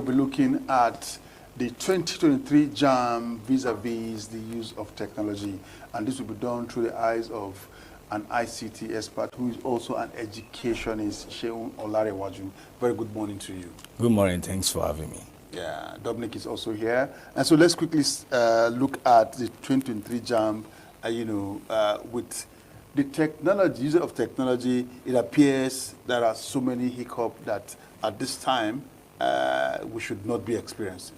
be looking at the 2023 JAMB vis-a-vis the use of technology. And this will be done through the eyes of an ICT expert who is also an educationist, Sheun Olarewaju. Very good morning to you. Good morning. Thanks for having me. Yeah, Dominic is also here. And so let's quickly look at the 2023 JAMB, with the technology, use of technology. It appears there are so many hiccups that at this time we should not be experiencing.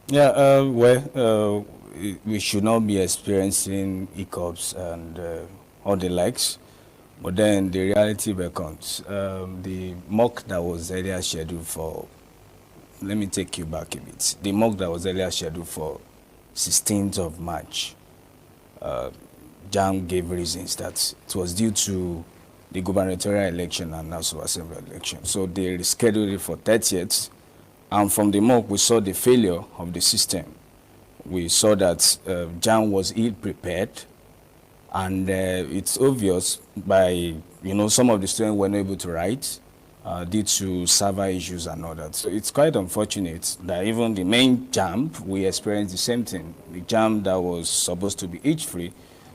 Yeah, we should not be experiencing hiccups and all the likes. But then the reality becomes the mock that was earlier scheduled for, let me take you back a bit. The mock that was earlier scheduled for 16th of March, JAMB gave reasons that it was due to the gubernatorial election and National Assembly election. So they rescheduled it for 30th. And from the mock, we saw the failure of the system. We saw that JAMB was ill-prepared. And it's obvious by, some of the students were not able to write due to server issues and all that. So it's quite unfortunate that even the main JAMB, we experienced the same thing. The JAMB that was supposed to be age-free,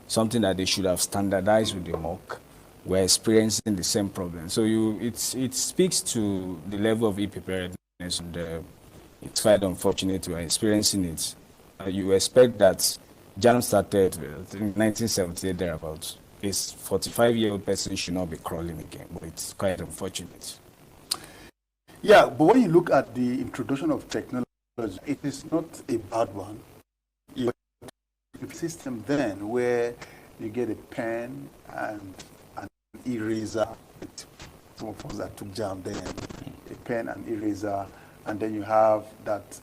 something that they should have standardized with the mock, we're experiencing the same problem. So it speaks to the level of ill-preparedness, and it's quite unfortunate we're experiencing it. You expect that JAMB started in 1978 thereabouts. This 45-year-old person should not be crawling again, but it's quite unfortunate. Yeah, but when you look at the introduction of technology, it is not a bad one. You have a system then where you get a pen and an eraser. Some of us that took JAMB then, a pen and eraser, and then you have that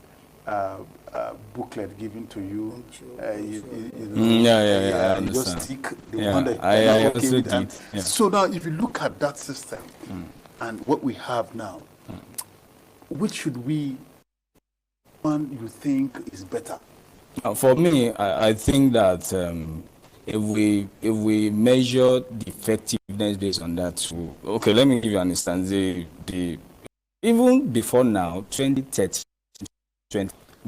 booklet given to you. I you just understand. stick the one that I okay with them. yeah. So now, if you look at that system and what we have now, which should one you think is better? For me, I think that if we measure the effectiveness based on that, okay, let me give you an instance. Even before now, 2013,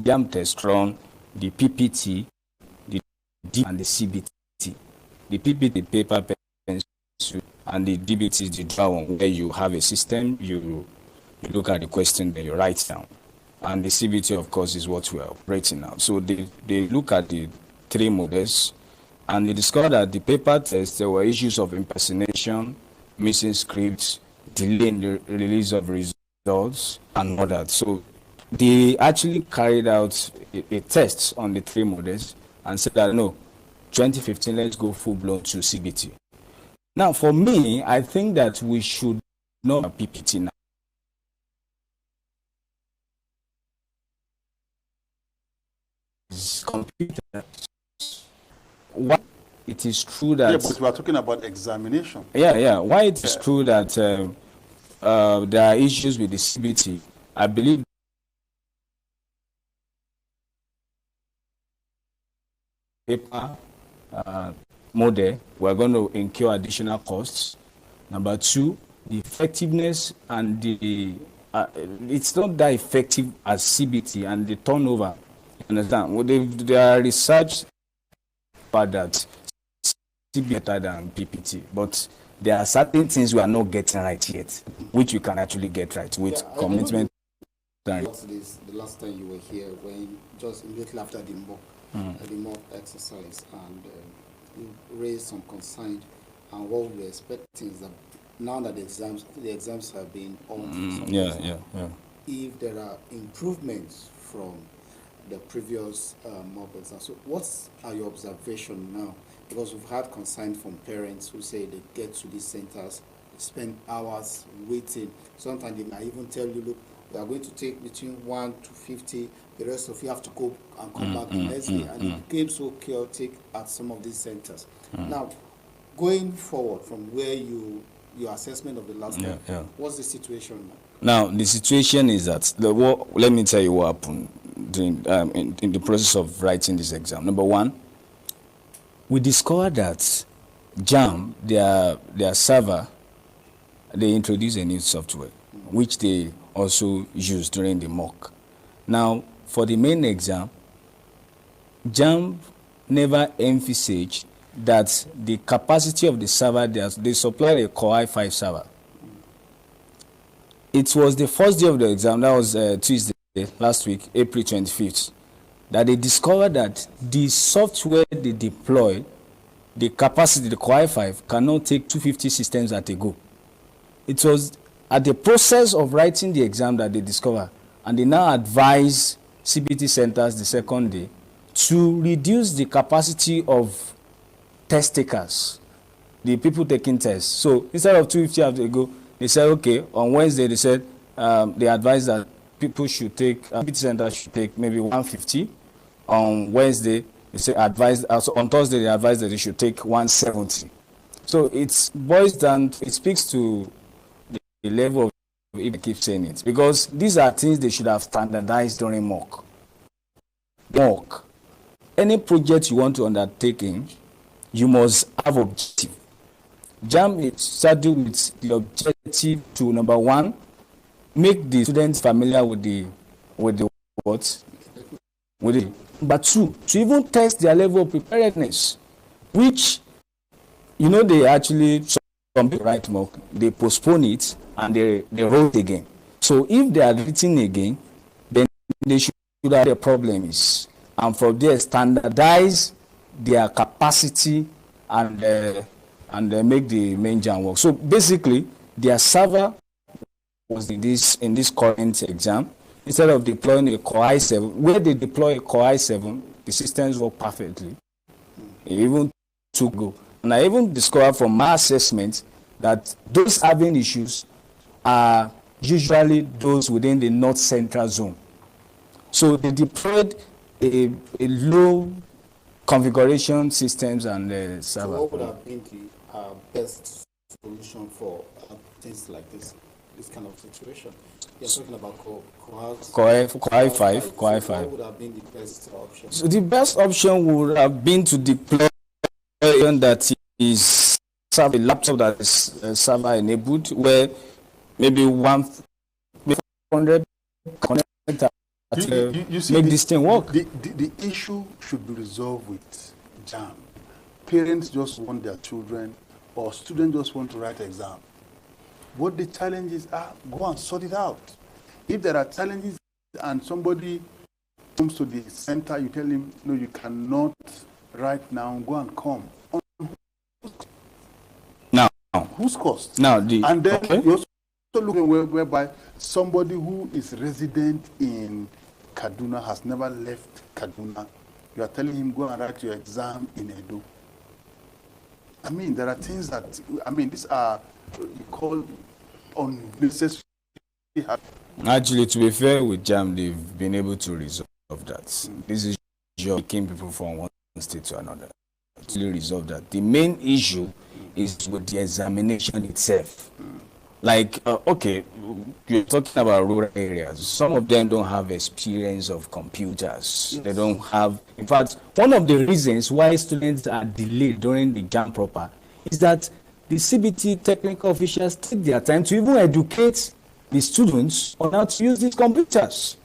JAMB test run the PPT, the D, and the CBT. The PPT, paper, pencil, and the DBT is the draw one, where you have a system, you look at the question, then you write down. And the CBT, of course, is what we are operating now. So they look at the three models, and they discovered that the paper test, there were issues of impersonation, missing scripts, delay in the release of results, and all that. So they actually carried out a test on the three models and said that, no, 2015, let's go full-blown to CBT. Now, for me, I think that we should not have PPT now. Computers. Why it is true that... Yeah, but we are talking about examination. Yeah. Why it is true that there are issues with the CBT, I believe paper model, we're going to incur additional costs. Number two, the effectiveness and the it's not that effective as CBT, and the turnover. You understand? Well, there are research about that CBT better than PPT, but there are certain things we are not getting right yet, which we can actually get right with commitment. The last time you were here, when just immediately after the mock exercise, and you raised some concern, and what we were expecting is that now that the exams have been on, if there are improvements from the previous mock exams, so what are your observations now? Because we've had concern from parents who say they get to these centers, spend hours waiting. Sometimes they might even tell you, look, we are going to take between 1 to 50. The rest of you have to go and come back the next day. And it became so chaotic at some of these centers. Now, going forward from where your assessment of the last time, what's the situation now? Now, the situation is that, let me tell you what happened during, in the process of writing this exam. Number one, we discovered that JAMB, their server, they introduced a new software, which they also used during the mock. Now, for the main exam, JAMB never emphasized that the capacity of the server, they supplied a Core i5 server. It was the first day of the exam, that was Tuesday, last week, April 25th, that they discovered that the software they deployed, the capacity, the Core i5, cannot take 250 systems at a go. It was at the process of writing the exam that they discovered, and they now advise CBT centers the second day to reduce the capacity of test takers, the people taking tests. So instead of 250 at a go, they said, okay, on Wednesday, they said, they advised that people should take, CBT centers should take maybe 150. On Wednesday, they say advised, also on Thursday, they advised that they should take 170. So it boils down, it speaks to the level of, if I keep saying it, because these are things they should have standardized during mock. Any project you want to undertake in, you must have objective. JAMB is saddled with the objective to, number one, make the students familiar with the what? With it. But two, to even test their level of preparedness, which, you know, they actually, some people write mock, they postpone it and they roll it again. So if they are written again, then they should have their problems. And from there, standardize their capacity and make the main JAMB work. So basically, their server was in this current exam. Instead of deploying a Core i7, where they deploy a Core i7, the systems work perfectly. It even took go. And I even discovered from my assessment that those having issues are usually those within the North Central Zone. So they deployed a low configuration systems and server. So what would have been the best solution for things like this kind of situation? You're talking about Core i5. What would have been the best option? So the best option would have been to deploy that is a laptop that is server enabled, where maybe 100 connect you see make this thing work. The issue should be resolved with JAMB. Parents just want their children, or students just want to write exam. What the challenges are, go and sort it out. If there are challenges and somebody comes to the center, you tell him, no, you cannot right now, go and come. Now, whose cost? Now, and then you're also looking whereby somebody who is resident in Kaduna has never left Kaduna. You are telling him, go and write your exam in Edo. I mean, there are things that, I mean, these are called unnecessary. Actually, to be fair with JAMB, they've been able to resolve that. This is taking people from one state to another. To resolve that. The main issue is with the examination itself. Like, okay, you're talking about rural areas. Some of them don't have experience of computers. Yes. They don't have, in fact, one of the reasons why students are delayed during the JAMB proper is that the CBT technical officials take their time to even educate the students on how to use these computers.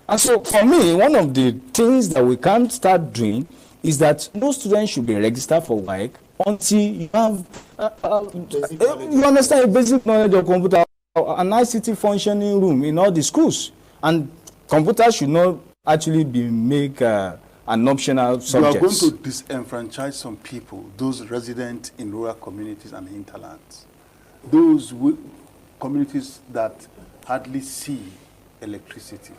And so for me, one of the things that we can start doing is that no student should be registered for WAEC until you have, you understand a basic knowledge of computer, an ICT functioning room in all the schools. And computers should not actually be made an optional subject. You are going to disenfranchise some people, those resident in rural communities and hinterlands, those communities that hardly see electricity.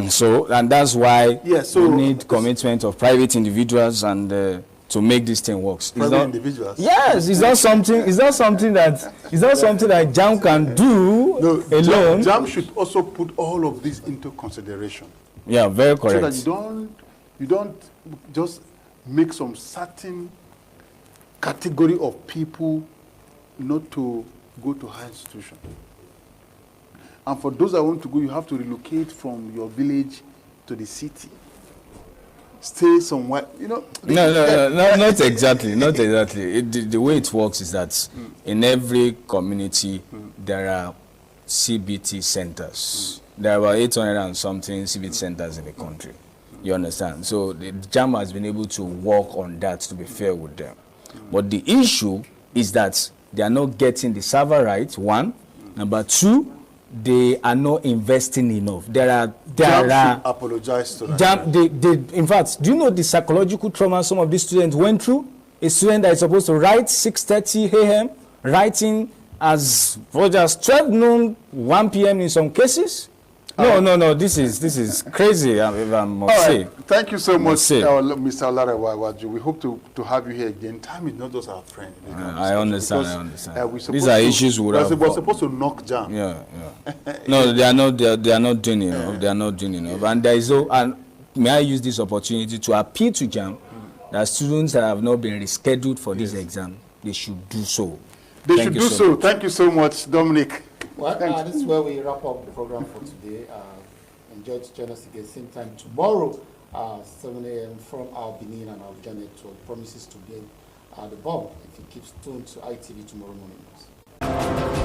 So, and that's why we need commitment of private individuals and to make this thing work. Private individuals. Yes, it's not something that JAMB can do alone. JAMB should also put all of this into consideration. Yeah, very correct. So that you don't just make some certain category of people not to go to higher institution. And for those that want to go, you have to relocate from your village to the city. Stay somewhere, you know. No, not exactly. Not exactly. The way it works is that in every community, there are CBT centers. There are about 800 and something CBT centers in the country. You understand? So the JAMB has been able to work on that, to be fair with them. But the issue is that they are not getting the server right, one. Number two, they are not investing enough. JAMB should apologize to that. In fact, do you know the psychological trauma some of these students went through? A student that is supposed to write 6:30 a.m., writing as much as 12 noon, 1 p.m. in some cases. No, this is crazy, if I must say. Thank you so much, Mr. Olarewa. We hope to have you here again. Time is not just our friend. I understand. These are issues we're supposed to knock JAMB. Yeah. No, they are not doing enough. They are not doing enough. And there is and may I use this opportunity to appeal to JAMB that students that have not been rescheduled for this exam, they should do so. They should do so. Thank you so much, Dominic. Well, this is where we wrap up the program for today. Enjoy to join us again same time tomorrow, 7 a.m. from our Benin and our Abuja network. Promises to be the bomb if you keep tuned to ITV tomorrow morning.